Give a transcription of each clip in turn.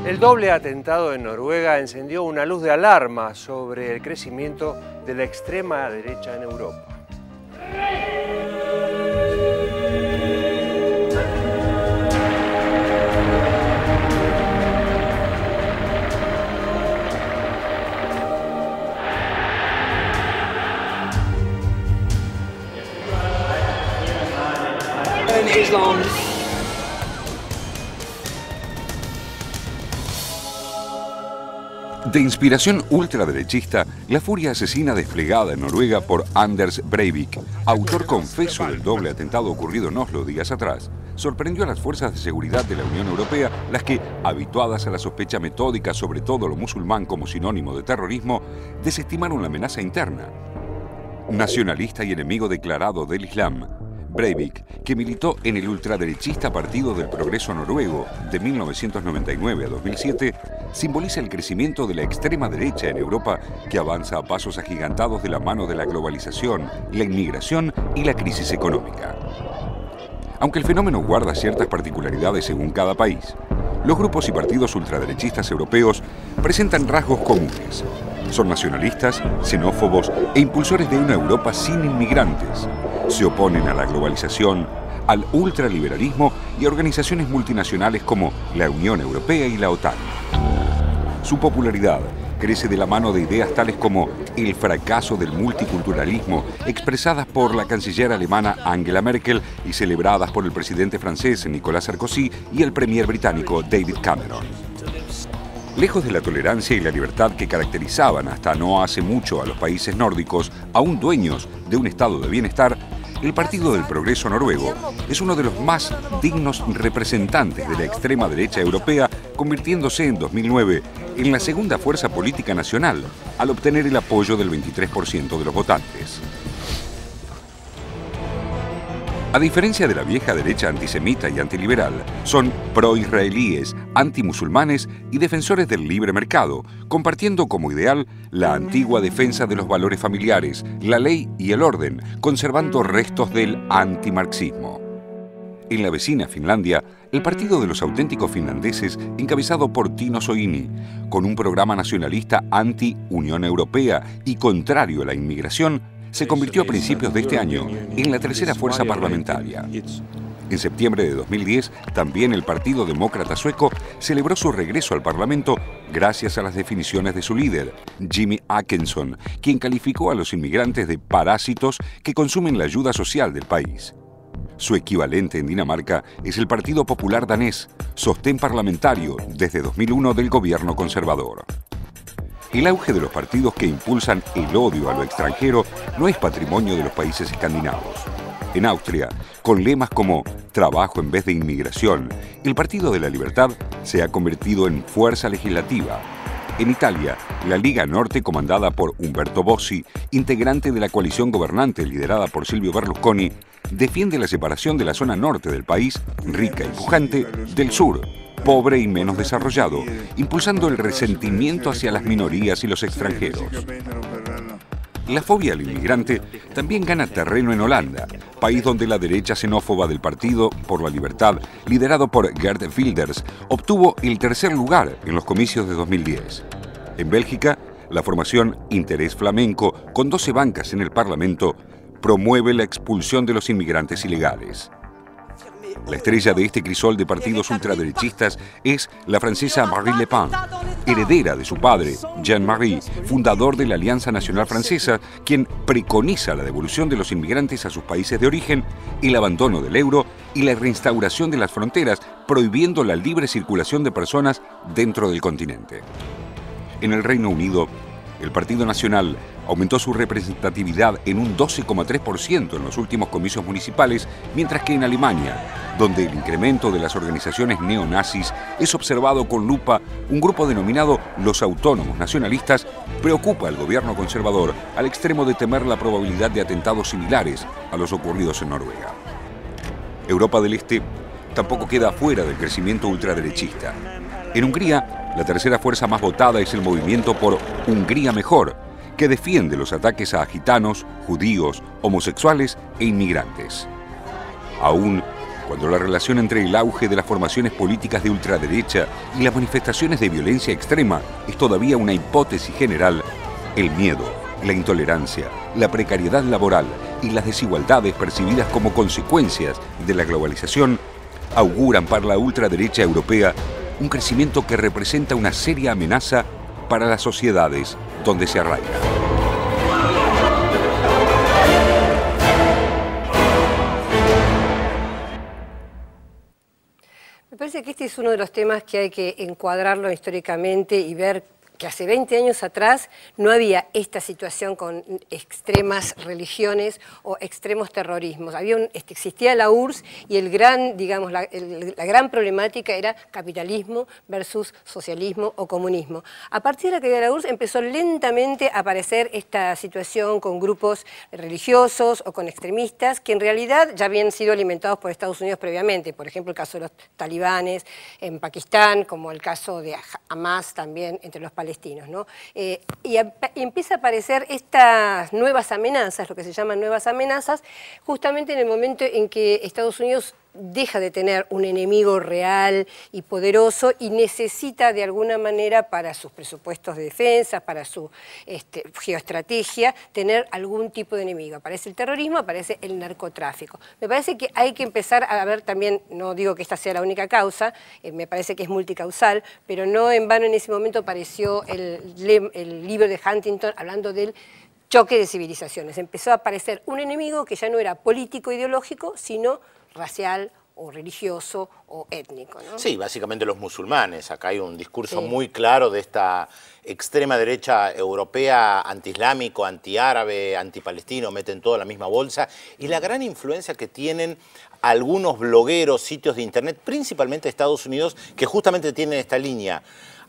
El doble atentado en Noruega encendió una luz de alarma sobre el crecimiento de la extrema derecha en Europa. De inspiración ultraderechista, la furia asesina desplegada en Noruega por Anders Breivik, autor confeso del doble atentado ocurrido en Oslo días atrás, sorprendió a las fuerzas de seguridad de la Unión Europea, las que, habituadas a la sospecha metódica sobre todo lo musulmán como sinónimo de terrorismo, desestimaron la amenaza interna. Nacionalista y enemigo declarado del Islam, Breivik, que militó en el ultraderechista Partido del Progreso Noruego de 1999 a 2007, simboliza el crecimiento de la extrema derecha en Europa, que avanza a pasos agigantados de la mano de la globalización, la inmigración y la crisis económica. Aunque el fenómeno guarda ciertas particularidades según cada país, los grupos y partidos ultraderechistas europeos presentan rasgos comunes. Son nacionalistas, xenófobos e impulsores de una Europa sin inmigrantes. Se oponen a la globalización, al ultraliberalismo y a organizaciones multinacionales como la Unión Europea y la OTAN. Su popularidad crece de la mano de ideas tales como el fracaso del multiculturalismo, expresadas por la canciller alemana Angela Merkel y celebradas por el presidente francés Nicolas Sarkozy y el premier británico David Cameron. Lejos de la tolerancia y la libertad que caracterizaban hasta no hace mucho a los países nórdicos, aún dueños de un estado de bienestar, el Partido del Progreso Noruego es uno de los más dignos representantes de la extrema derecha europea, convirtiéndose en 2009 en la segunda fuerza política nacional, al obtener el apoyo del 23% de los votantes. A diferencia de la vieja derecha antisemita y antiliberal, son pro-israelíes, antimusulmanes y defensores del libre mercado, compartiendo como ideal la antigua defensa de los valores familiares, la ley y el orden, conservando restos del antimarxismo. En la vecina Finlandia, el Partido de los Auténticos Finlandeses, encabezado por Timo Soini, con un programa nacionalista anti-Unión Europea y contrario a la inmigración, se convirtió a principios de este año en la tercera fuerza parlamentaria. En septiembre de 2010, también el Partido Demócrata Sueco celebró su regreso al Parlamento gracias a las definiciones de su líder, Jimmy Åkesson, quien calificó a los inmigrantes de parásitos que consumen la ayuda social del país. Su equivalente en Dinamarca es el Partido Popular Danés, sostén parlamentario desde 2001 del gobierno conservador. El auge de los partidos que impulsan el odio a lo extranjero no es patrimonio de los países escandinavos. En Austria, con lemas como trabajo en vez de inmigración, el Partido de la Libertad se ha convertido en fuerza legislativa. En Italia, la Liga Norte, comandada por Umberto Bossi, integrante de la coalición gobernante liderada por Silvio Berlusconi, defiende la separación de la zona norte del país, rica y pujante, del sur, pobre y menos desarrollado, impulsando el resentimiento hacia las minorías y los extranjeros. La fobia al inmigrante también gana terreno en Holanda, país donde la derecha xenófoba del Partido por la Libertad, liderado por Geert Wilders, obtuvo el tercer lugar en los comicios de 2010. En Bélgica, la formación Interés Flamenco, con 12 bancas en el Parlamento, promueve la expulsión de los inmigrantes ilegales. La estrella de este crisol de partidos ultraderechistas es la francesa Marine Le Pen, heredera de su padre, Jean-Marie, fundador de la Alianza Nacional Francesa, quien preconiza la devolución de los inmigrantes a sus países de origen, el abandono del euro y la reinstauración de las fronteras, prohibiendo la libre circulación de personas dentro del continente. En el Reino Unido, el Partido Nacional aumentó su representatividad en un 12,3% en los últimos comicios municipales, mientras que en Alemania, donde el incremento de las organizaciones neonazis es observado con lupa, un grupo denominado los Autónomos Nacionalistas preocupa al gobierno conservador al extremo de temer la probabilidad de atentados similares a los ocurridos en Noruega. Europa del Este tampoco queda afuera del crecimiento ultraderechista. En Hungría, la tercera fuerza más votada es el movimiento por Hungría Mejor, que defiende los ataques a gitanos, judíos, homosexuales e inmigrantes. Aún cuando la relación entre el auge de las formaciones políticas de ultraderecha y las manifestaciones de violencia extrema es todavía una hipótesis general, el miedo, la intolerancia, la precariedad laboral y las desigualdades percibidas como consecuencias de la globalización auguran para la ultraderecha europea un crecimiento que representa una seria amenaza para las sociedades donde se arraiga. Me parece que este es uno de los temas que hay que encuadrarlo históricamente y ver que hace 20 años atrás no había esta situación con extremas religiones o extremos terrorismos. Existía la URSS y el gran, digamos, la gran problemática era capitalismo versus socialismo o comunismo. A partir de la caída de la URSS empezó lentamente a aparecer esta situación con grupos religiosos o con extremistas que en realidad ya habían sido alimentados por Estados Unidos previamente. Por ejemplo, el caso de los talibanes en Pakistán, como el caso de Hamas también entre los palestinos, ¿no? Y empieza a aparecer estas nuevas amenazas, lo que se llaman nuevas amenazas, justamente en el momento en que Estados Unidos deja de tener un enemigo real y poderoso y necesita de alguna manera para sus presupuestos de defensa, para su geoestrategia, tener algún tipo de enemigo. Aparece el terrorismo, aparece el narcotráfico. Me parece que hay que empezar a ver también, no digo que esta sea la única causa, me parece que es multicausal, pero no en vano en ese momento apareció el libro de Huntington hablando del choque de civilizaciones. Empezó a aparecer un enemigo que ya no era político ideológico, sino racial o religioso o étnico, ¿no? Sí, básicamente los musulmanes. Acá hay un discurso muy claro de esta extrema derecha europea, antiislámico, antiárabe, antipalestino, meten todo en la misma bolsa, y la gran influencia que tienen algunos blogueros, sitios de internet, principalmente de Estados Unidos, que justamente tienen esta línea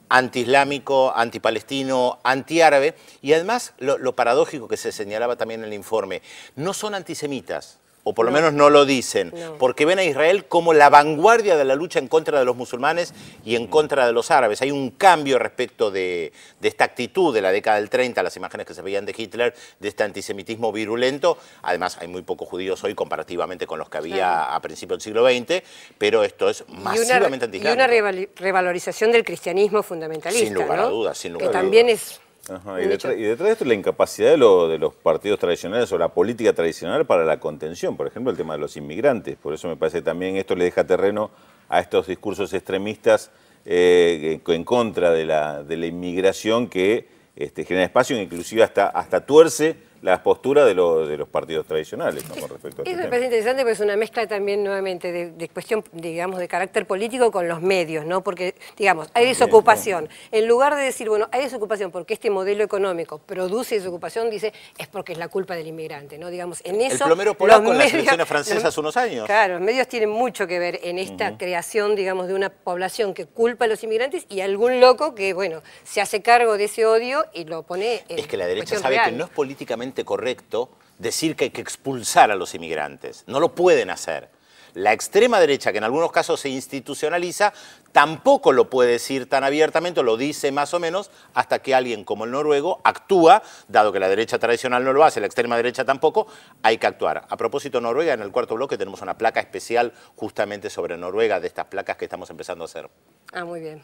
antiislámico, antipalestino, antiárabe, y además lo paradójico que se señalaba también en el informe, no son antisemitas. O por lo menos no lo dicen, porque ven a Israel como la vanguardia de la lucha en contra de los musulmanes y en contra de los árabes. Hay un cambio respecto de esta actitud de la década del 30, las imágenes que se veían de Hitler, de este antisemitismo virulento. Además, hay muy pocos judíos hoy comparativamente con los que había a principios del siglo XX, pero esto es masivamente antiislámico. Y una revalorización del cristianismo fundamentalista, sin lugar a dudas, sin lugar a dudas. Que también es... Ajá, y detrás de esto la incapacidad de los partidos tradicionales o la política tradicional para la contención, por ejemplo el tema de los inmigrantes. Por eso me parece que también esto le deja terreno a estos discursos extremistas en contra de la inmigración que genera espacio e inclusive hasta tuerce la postura de los partidos tradicionales, ¿no? Con respecto a Eso me parece interesante porque es una mezcla también nuevamente de cuestión, digamos, de carácter político con los medios, ¿no? Porque, digamos, hay desocupación. En lugar de decir, bueno, hay desocupación porque este modelo económico produce desocupación, dice, es porque es la culpa del inmigrante, ¿no? Digamos, en eso... El plomero polaco en las elecciones francesas hace unos años. Claro, los medios tienen mucho que ver en esta creación, digamos, de una población que culpa a los inmigrantes y algún loco que, bueno, se hace cargo de ese odio y lo pone en... Es que la derecha sabe real. que no es políticamente correcto decir que hay que expulsar a los inmigrantes. No lo pueden hacer. La extrema derecha, que en algunos casos se institucionaliza, tampoco lo puede decir tan abiertamente, o lo dice más o menos, hasta que alguien como el noruego actúa, dado que la derecha tradicional no lo hace, la extrema derecha tampoco, hay que actuar. A propósito de Noruega, en el cuarto bloque tenemos una placa especial justamente sobre Noruega, de estas placas que estamos empezando a hacer. Ah, muy bien.